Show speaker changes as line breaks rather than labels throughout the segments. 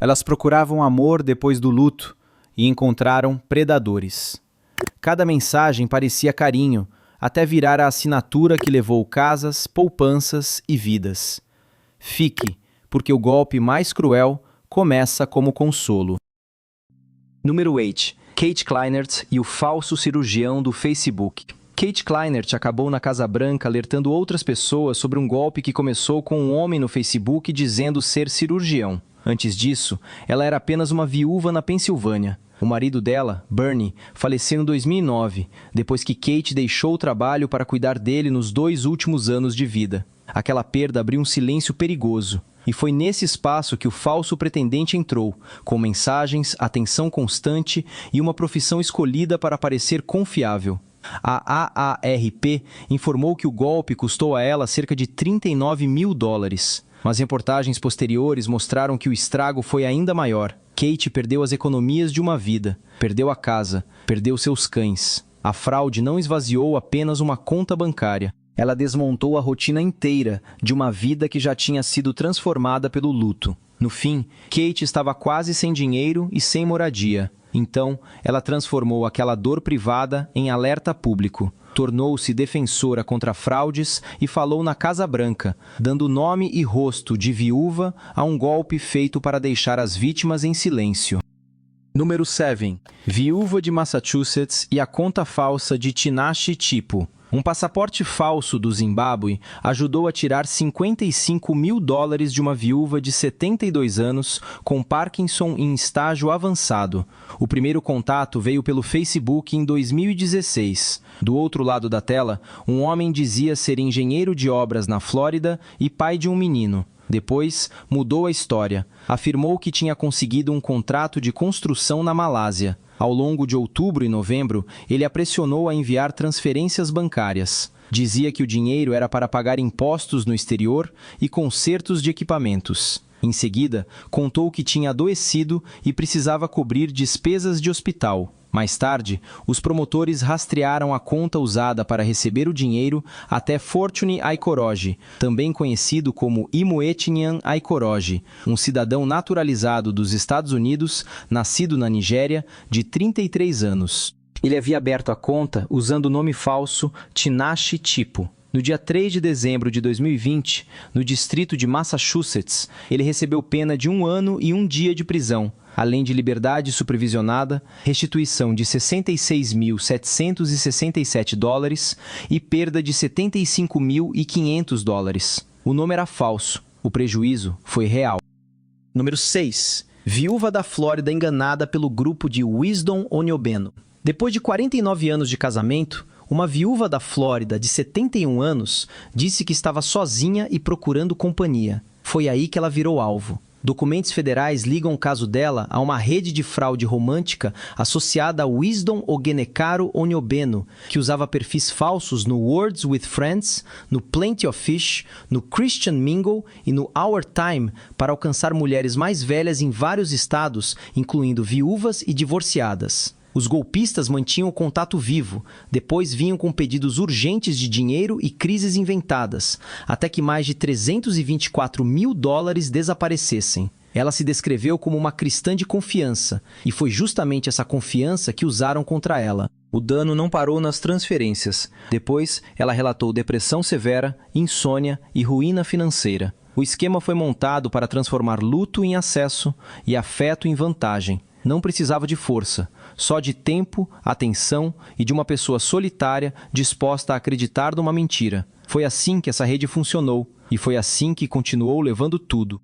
Elas procuravam amor depois do luto e encontraram predadores. Cada mensagem parecia carinho, até virar a assinatura que levou casas, poupanças e vidas. Fique, porque o golpe mais cruel começa como consolo.
Número 8. Kate Kleinert e o falso cirurgião do Facebook. Kate Kleinert acabou na Casa Branca alertando outras pessoas sobre um golpe que começou com um homem no Facebook dizendo ser cirurgião. Antes disso, ela era apenas uma viúva na Pensilvânia. O marido dela, Bernie, faleceu em 2009, depois que Kate deixou o trabalho para cuidar dele nos 2 últimos anos de vida. Aquela perda abriu um silêncio perigoso. E foi nesse espaço que o falso pretendente entrou, com mensagens, atenção constante e uma profissão escolhida para parecer confiável. A AARP informou que o golpe custou a ela cerca de $39 mil. Mas reportagens posteriores mostraram que o estrago foi ainda maior. Kate perdeu as economias de uma vida, perdeu a casa, perdeu seus cães. A fraude não esvaziou apenas uma conta bancária. Ela desmontou a rotina inteira de uma vida que já tinha sido transformada pelo luto. No fim, Kate estava quase sem dinheiro e sem moradia. Então, ela transformou aquela dor privada em alerta público. Tornou-se defensora contra fraudes e falou na Casa Branca, dando nome e rosto de viúva a um golpe feito para deixar as vítimas em silêncio. Número 7. Viúva de Massachusetts e a conta falsa de Tinashe Tipo. Um passaporte falso do Zimbábue ajudou a tirar $55 mil de uma viúva de 72 anos com Parkinson em estágio avançado. O primeiro contato veio pelo Facebook em 2016. Do outro lado da tela, um homem dizia ser engenheiro de obras na Flórida e pai de um menino. Depois, mudou a história. Afirmou que tinha conseguido um contrato de construção na Malásia. Ao longo de outubro e novembro, ele a pressionou a enviar transferências bancárias. Dizia que o dinheiro era para pagar impostos no exterior e consertos de equipamentos. Em seguida, contou que tinha adoecido e precisava cobrir despesas de hospital. Mais tarde, os promotores rastrearam a conta usada para receber o dinheiro até Fortune Aikoroji, também conhecido como Imoetinyan Aikoroji, um cidadão naturalizado dos Estados Unidos, nascido na Nigéria, de 33 anos. Ele havia aberto a conta usando o nome falso Tinashe Tipo. No dia 3 de dezembro de 2020, no distrito de Massachusetts, ele recebeu pena de 1 ano e 1 dia de prisão, além de liberdade supervisionada, restituição de $66.767 e perda de $75.500. O nome era falso, o prejuízo foi real. Número 6. Viúva da Flórida enganada pelo grupo de Wisdom Oniobeno. Depois de 49 anos de casamento, uma viúva da Flórida de 71 anos disse que estava sozinha e procurando companhia. Foi aí que ela virou alvo. Documentos federais ligam o caso dela a uma rede de fraude romântica associada a Wisdom Ogenekaro Oniobeno, que usava perfis falsos no Words with Friends, no Plenty of Fish, no Christian Mingle e no Our Time para alcançar mulheres mais velhas em vários estados, incluindo viúvas e divorciadas. Os golpistas mantinham o contato vivo, depois vinham com pedidos urgentes de dinheiro e crises inventadas, até que mais de $324 mil desaparecessem. Ela se descreveu como uma cristã de confiança, e foi justamente essa confiança que usaram contra ela. O dano não parou nas transferências. Depois, ela relatou depressão severa, insônia e ruína financeira. O esquema foi montado para transformar luto em acesso e afeto em vantagem. Não precisava de força, só de tempo, atenção e de uma pessoa solitária disposta a acreditar numa mentira. Foi assim que essa rede funcionou e foi assim que continuou levando tudo.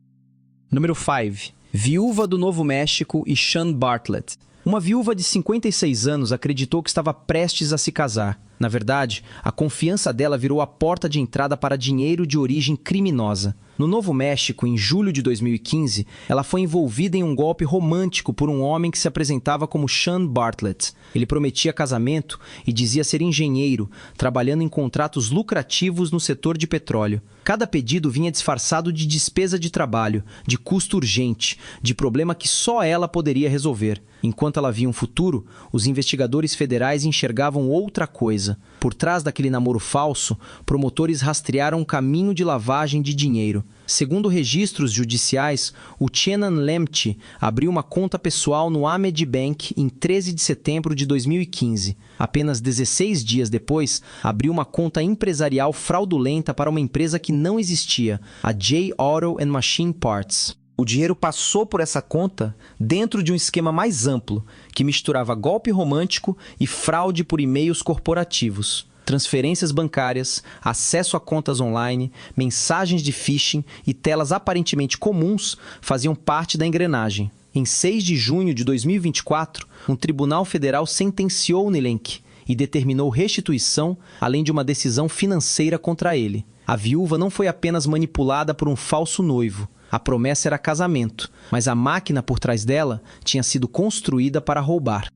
Número 5. Viúva do Novo México e Sean Bartlett. Uma viúva de 56 anos acreditou que estava prestes a se casar. Na verdade, a confiança dela virou a porta de entrada para dinheiro de origem criminosa. No Novo México, em julho de 2015, ela foi envolvida em um golpe romântico por um homem que se apresentava como Sean Bartlett. Ele prometia casamento e dizia ser engenheiro, trabalhando em contratos lucrativos no setor de petróleo. Cada pedido vinha disfarçado de despesa de trabalho, de custo urgente, de problema que só ela poderia resolver. Enquanto enquanto ela via um futuro, os investigadores federais enxergavam outra coisa. Por trás daquele namoro falso, promotores rastrearam um caminho de lavagem de dinheiro. Segundo registros judiciais, o Chenan Lemche abriu uma conta pessoal no Ahmed Bank em 13 de setembro de 2015. Apenas 16 dias depois, abriu uma conta empresarial fraudulenta para uma empresa que não existia, a J Auto and Machine Parts. O dinheiro passou por essa conta dentro de um esquema mais amplo, que misturava golpe romântico e fraude por e-mails corporativos. Transferências bancárias, acesso a contas online, mensagens de phishing e telas aparentemente comuns faziam parte da engrenagem. Em 6 de junho de 2024, um tribunal federal sentenciou Nilenk e determinou restituição, além de uma decisão financeira contra ele. A viúva não foi apenas manipulada por um falso noivo. A promessa era casamento, mas a máquina por trás dela tinha sido construída para roubar.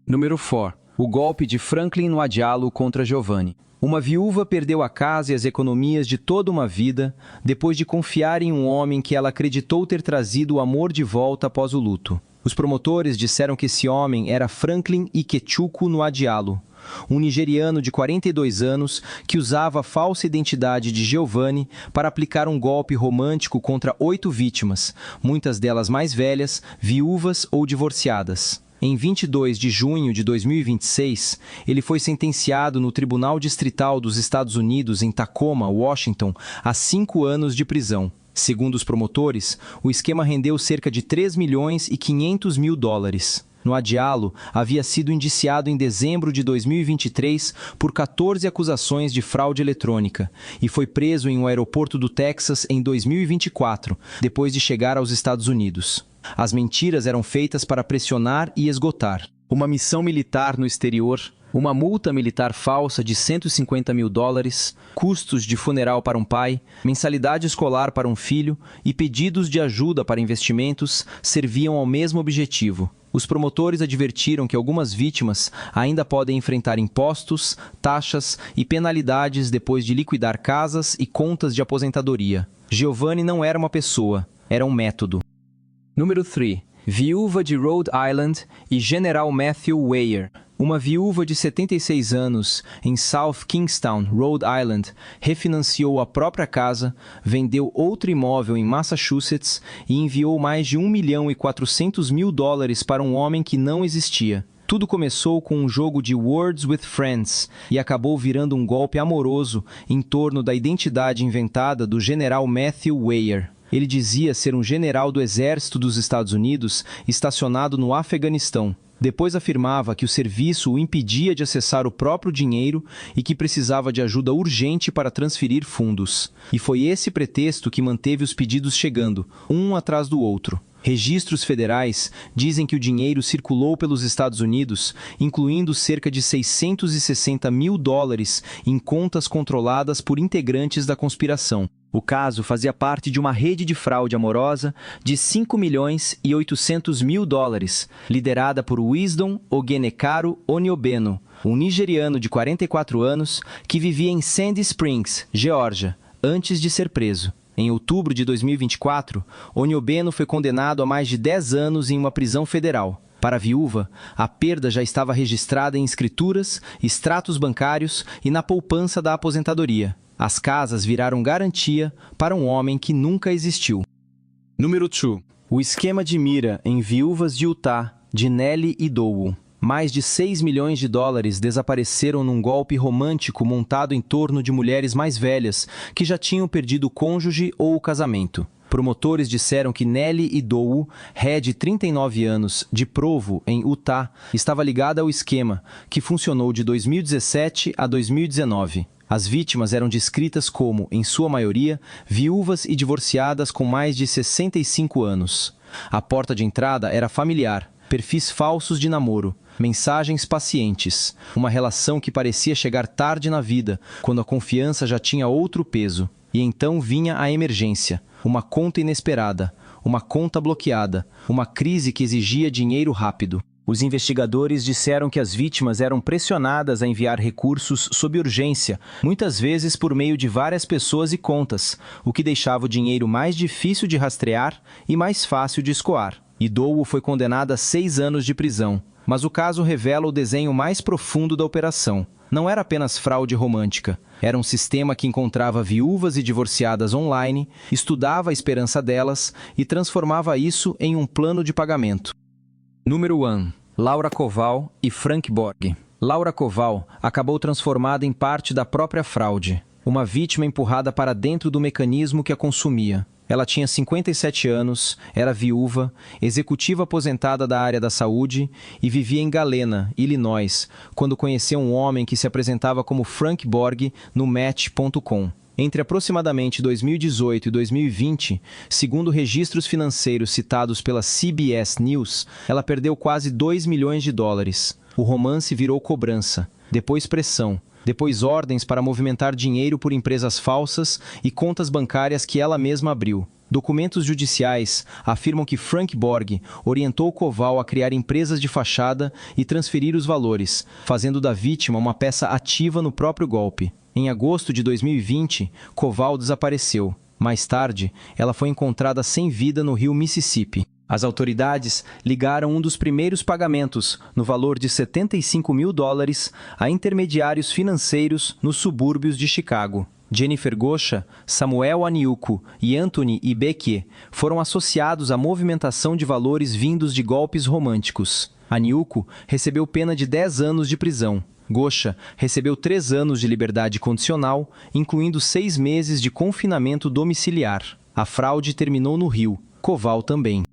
Número 4. O golpe de Franklin Nwadialo contra Giovanni. Uma viúva perdeu a casa e as economias de toda uma vida depois de confiar em um homem que ela acreditou ter trazido o amor de volta após o luto. Os promotores disseram que esse homem era Franklin Ikechukwu Nwadialo, um nigeriano de 42 anos que usava a falsa identidade de Giovanni para aplicar um golpe romântico contra 8 vítimas, muitas delas mais velhas, viúvas ou divorciadas. Em 22 de junho de 2026, ele foi sentenciado no Tribunal Distrital dos Estados Unidos, em Tacoma, Washington, a 5 anos de prisão. Segundo os promotores, o esquema rendeu cerca de 3 milhões e 500 mil dólares. Nwadialo havia sido indiciado em dezembro de 2023 por 14 acusações de fraude eletrônica e foi preso em um aeroporto do Texas em 2024, depois de chegar aos Estados Unidos. As mentiras eram feitas para pressionar e esgotar. Uma missão militar no exterior, uma multa militar falsa de 150 mil dólares, custos de funeral para um pai, mensalidade escolar para um filho e pedidos de ajuda para investimentos serviam ao mesmo objetivo. Os promotores advertiram que algumas vítimas ainda podem enfrentar impostos, taxas e penalidades depois de liquidar casas e contas de aposentadoria. Giovanni não era uma pessoa, era um método. Número 3. Viúva de Rhode Island e General Matthew Weir. Uma viúva de 76 anos em South Kingstown, Rhode Island, refinanciou a própria casa, vendeu outro imóvel em Massachusetts e enviou mais de 1.400.000 dólares para um homem que não existia. Tudo começou com um jogo de Words with Friends e acabou virando um golpe amoroso em torno da identidade inventada do General Matthew Weir. Ele dizia ser um general do exército dos Estados Unidos estacionado no Afeganistão. Depois afirmava que o serviço o impedia de acessar o próprio dinheiro e que precisava de ajuda urgente para transferir fundos. E foi esse pretexto que manteve os pedidos chegando, um atrás do outro. Registros federais dizem que o dinheiro circulou pelos Estados Unidos, incluindo cerca de 660 mil dólares em contas controladas por integrantes da conspiração. O caso fazia parte de uma rede de fraude amorosa de 5 milhões e 800 mil dólares, liderada por Wisdom Ogenekaro Oniobeno, um nigeriano de 44 anos que vivia em Sandy Springs, Geórgia, antes de ser preso. Em outubro de 2024, Oniobeno foi condenado a mais de 10 anos em uma prisão federal. Para a viúva, a perda já estava registrada em escrituras, extratos bancários e na poupança da aposentadoria. As casas viraram garantia para um homem que nunca existiu. Número 2. O esquema de mira em viúvas de Utah, de Nellie Idowu. Mais de 6 milhões de dólares desapareceram num golpe romântico montado em torno de mulheres mais velhas que já tinham perdido o cônjuge ou o casamento. Promotores disseram que Nellie Idowu, de 39 anos, de Provo, em Utah, estava ligada ao esquema, que funcionou de 2017 a 2019. As vítimas eram descritas como, em sua maioria, viúvas e divorciadas com mais de 65 anos. A porta de entrada era familiar, perfis falsos de namoro, mensagens pacientes, uma relação que parecia chegar tarde na vida, quando a confiança já tinha outro peso. E então vinha a emergência, uma conta inesperada, uma conta bloqueada, uma crise que exigia dinheiro rápido. Os investigadores disseram que as vítimas eram pressionadas a enviar recursos sob urgência, muitas vezes por meio de várias pessoas e contas, o que deixava o dinheiro mais difícil de rastrear e mais fácil de escoar.
Idowu foi condenada a 6 anos de prisão, mas o caso revela o desenho mais profundo da operação. Não era apenas fraude romântica. Era um sistema que encontrava viúvas e divorciadas online, estudava a esperança delas e transformava isso em um plano de pagamento. Número 1. Laura Koval e Frank Borg. Laura Koval acabou transformada em parte da própria fraude, uma vítima empurrada para dentro do mecanismo que a consumia. Ela tinha 57 anos, era viúva, executiva aposentada da área da saúde e vivia em Galena, Illinois, quando conheceu um homem que se apresentava como Frank Borg no Match.com. Entre aproximadamente 2018 e 2020, segundo registros financeiros citados pela CBS News, ela perdeu quase 2 milhões de dólares. O romance virou cobrança, depois pressão, depois ordens para movimentar dinheiro por empresas falsas e contas bancárias que ela mesma abriu. Documentos judiciais afirmam que Frank Borg orientou Koval a criar empresas de fachada e transferir os valores, fazendo da vítima uma peça ativa no próprio golpe. Em agosto de 2020, Koval desapareceu. Mais tarde, ela foi encontrada sem vida no rio Mississippi. As autoridades ligaram um dos primeiros pagamentos, no valor de $75 mil, a intermediários financeiros nos subúrbios de Chicago. Jennifer Gosha, Samuel Aniuku e Anthony Ibeke foram associados à movimentação de valores vindos de golpes românticos. Aniuku recebeu pena de 10 anos de prisão. Gosha recebeu 3 anos de liberdade condicional, incluindo 6 meses de confinamento domiciliar. A fraude terminou no Rio. Koval também.